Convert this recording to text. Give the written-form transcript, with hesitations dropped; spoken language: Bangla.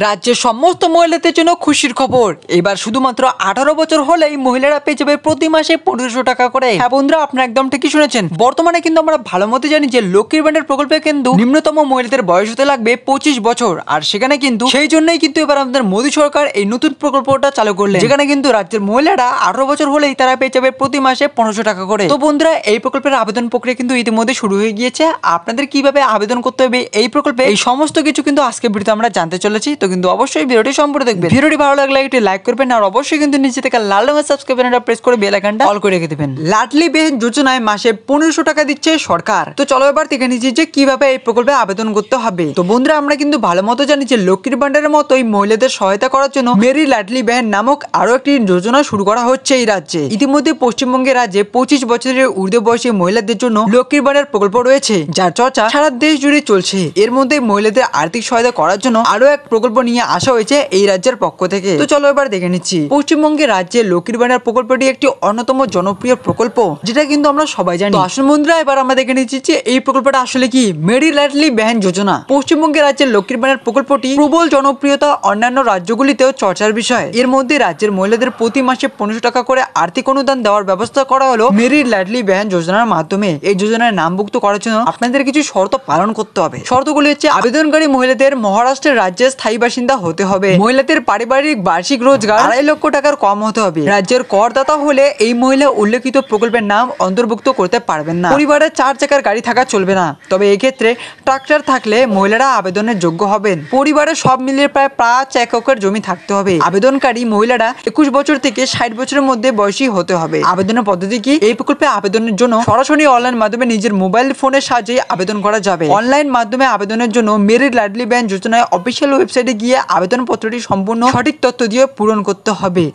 রাজ্যের সমস্ত মহিলাদের জন্য খুশির খবর। এবার শুধুমাত্র 18 বছর হলেই মহিলারা পেয়ে যাবে প্রতি মাসে 1500 টাকা করে। হ্যাঁ বন্ধুরা, আপনারা একদম ঠিকই শুনেছেন। বর্তমানে কিন্তু আমরা ভালো মতো জানি যে লক্ষ্মীর ভান্ডার প্রকল্পে কিন্তু নিম্নতম মহিলাদের বয়স হতে লাগবে 25 বছর। আর সেখানে কিন্তু সেই জন্যই কিন্তু এবার আমাদের মোদী সরকার এই নতুন প্রকল্পটা চালু করলেন, যেখানে কিন্তু রাজ্যের মহিলারা 18 বছর হলেই তারা পেয়ে যাবে প্রতি মাসে 1500 টাকা করে। তো বন্ধুরা, এই প্রকল্পের আবেদন প্রক্রিয়া কিন্তু ইতিমধ্যে শুরু হয়ে গিয়েছে। আপনাদের কিভাবে আবেদন করতে হবে এই প্রকল্পে, এই সমস্ত কিছু কিন্তু আজকে ভিডিওতে আমরা জানতে চলেছি। তো কিন্তু অবশ্যই ভিডিওটি সম্পূর্ণ দেখবেন। ভিডিওটি ভালো লাগলে একটি লাইক করবেন, আর অবশ্যই কিন্তু নিচে থেকে লাল রঙের সাবস্ক্রাইব বাটনটা প্রেস করে বেল আইকনটা অল করে রেখে দিবেন। লাডলি বেহেন যোজনায় মাসে 1500 টাকা দিচ্ছে সরকার। তো চলো এবার দেখে নিচ্ছি যে কিভাবে এই প্রকল্পে আবেদন করতে হবে। তো বন্ধুরা, আমরা কিন্তু ভালো মতো জানি যে লক্ষ্মীর ভান্ডারের মতোই মহিলাদের সহায়তা করার জন্য মেরি লাডলি বেহেন নামক আরো একটি যোজনা শুরু করা হচ্ছে এই রাজ্যে। ইতিমধ্যে পশ্চিমবঙ্গের রাজ্যে 25 বছরের ঊর্ধ্ব বয়সী মহিলাদের জন্য লক্ষ্মীর ভান্ডার প্রকল্প রয়েছে, যার চর্চা সারা দেশ জুড়ে চলছে। এর মধ্যে মহিলাদের আর্থিক সহায়তা করার জন্য আরো এক প্রকল্প নিয়ে আসা হয়েছে এই রাজ্যের পক্ষ থেকে। তো চলো এবার দেখে নিচ্ছি। পশ্চিমবঙ্গের রাজ্যে লক্ষ্মীর ভান্ডার প্রকল্পটি একটি অন্যতম জনপ্রিয় প্রকল্প, যেটা কিন্তু আমরা সবাই জানি। তো আসুন বন্ধুরা, এবার আমরা দেখে নিচ্ছি যে এই প্রকল্পটা আসলে কি। মেরি লাডলি বেহেন যোজনা পশ্চিমবঙ্গের রাজ্যের লক্ষ্মীর ভান্ডার প্রকল্পটি প্রবল জনপ্রিয়তা, অন্যান্য রাজ্যগুলিতেও চর্চার বিষয়। এর মধ্যে রাজ্যের মহিলাদের প্রতি মাসে 1500 টাকা করে আর্থিক অনুদান দেওয়ার ব্যবস্থা করা হলো মেরি লাডলি বেহেন যোজনার মাধ্যমে। এই যোজনায় নামভুক্ত করার জন্য আপনাদের কিছু শর্ত পালন করতে হবে। শর্তগুলি হচ্ছে: আবেদনকারী মহিলাদের মহারাষ্ট্রের রাজ্যের স্থায়ী বাসিন্দা হতে হবে, মহিলাদের পারিবারিক বার্ষিক রোজগার 2.5 লক্ষ টাকার কম হতে হবে, রাজ্যের করদাতা হলে এই মহিলা উল্লেখিত প্রকল্পের নাম অন্তর্ভুক্ত করতে পারবেন না, পরিবারের 4 চাকার গাড়ি থাকা চলবে না, তবে এক্ষেত্রে ট্রাক্টর থাকলে মহিলারা আবেদনের যোগ্য হবেন, পরিবারের সব মিলিয়ে প্রায় 5 একর জমি থাকতে হবে, আবেদনকারী মহিলারা 21 বছর থেকে 60 বছরের মধ্যে বয়সী হতে হবে। আবেদনের পদ্ধতি কি? এই প্রকল্পে আবেদনের জন্য সরাসরি অনলাইন মাধ্যমে নিজের মোবাইল ফোনের সাহায্যে আবেদন করা যাবে। অনলাইন মাধ্যমে আবেদনের জন্য মেরি লাডলি বেহেন যোজনায় অফিসিয়াল ওয়েবসাইটে গিয়ে আবেদনপত্রটি সম্পূর্ণ সঠিক তথ্য দিয়ে পূরণ করতে হবে।